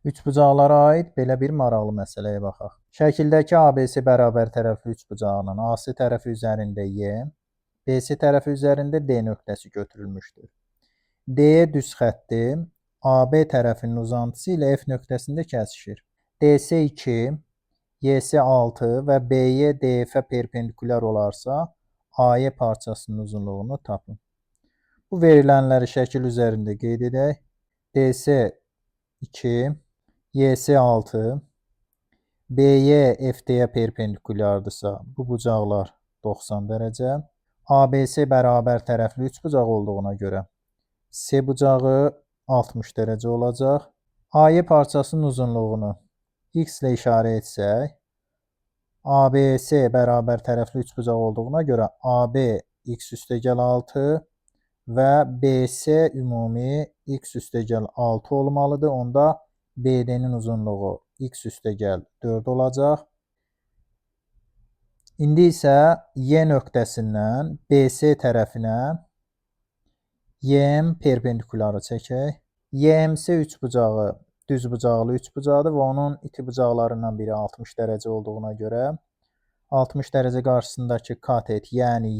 Üçbucaqlara aid belə bir maraqlı məsələyə baxaq. Şəkildəki ABC bərabər tərəfli üçbucağının AC tərəfi üzərində Y, BC tərəfi üzərində D nöqtəsi götürülmüşdür. D düz xətti AB tərəfinin uzantısı ilə F nöqtəsində kəsişir. DC 2, YC 6 və BY DF-ə perpendikulyar olarsa, AY parçasının uzunluğunu tapın. Bu verilənləri şəkil üzərində qeyd edək. DC 2, YC 6, BY FD-yə perpendikulyardırsa, bu bucaqlar 90 dərəcə. ABC bərabər tərəfli üçbucaq olduğuna görə C bucağı 60 dərəcə olacaq. AY parçasının uzunluğunu X ilə işarə etsək, ABC bərabər tərəfli üçbucaq olduğuna görə AB X üstəgəl 6 və BC ümumi X üstəgəl 6 olmalıdır. Onda BD-nin uzunluğu X üstəgəl 4 olacaq. İndi isə Y nöqtəsindən BC tərəfinə YM perpendikulyarı çəkək. YMC üçbucağı düzbucaqlı üçbucaqdır və onun iti bucaqlarından biri 60 dərəcə olduğuna görə 60 dərəcə qarşısındakı katet, yəni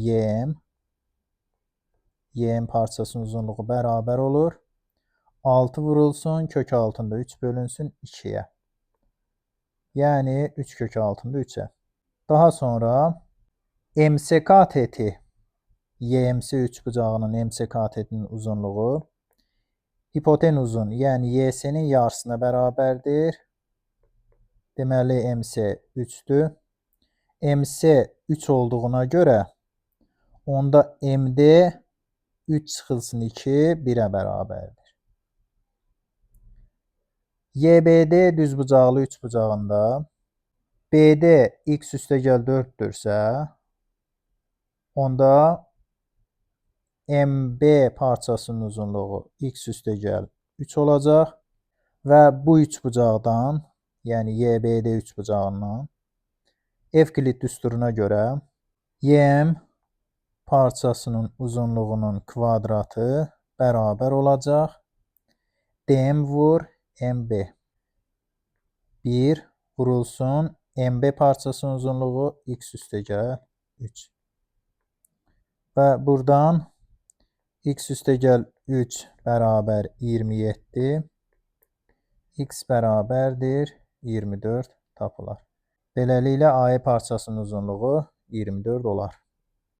YM parçasının uzunluğu bərabər olur. 6 vurulsun, kök altında 3 bölünsün 2-yə. Yəni 3 kök altında 3-ə. Daha sonra MC kateti, YMC üçbucağının MC katetinin uzunluğu hipotenuzun, yəni YC-nin yarısına bərabərdir. Deməli MC 3-dür. MC 3 olduğuna görə onda MD 3 çıxılsın 2 1-ə bərabərdir. YBD düzbucaqlı üçbucağında BD X üstəgəl 4-dürsə, onda MB parçasının uzunluğu X üstəgəl 3 olacaq və bu üçbucaqdan, yəni YBD üçbucağından Evklit düsturuna görə YM parçasının uzunluğunun kvadratı bərabər olacaq DM vur MB. 1 vurulsun MB parçasının uzunluğu X üstəgəl 3. Və buradan X üstəgəl 3 bərabər 27, X bərabərdir 24 tapılar. Beləliklə, AY parçasının uzunluğu 24 olar.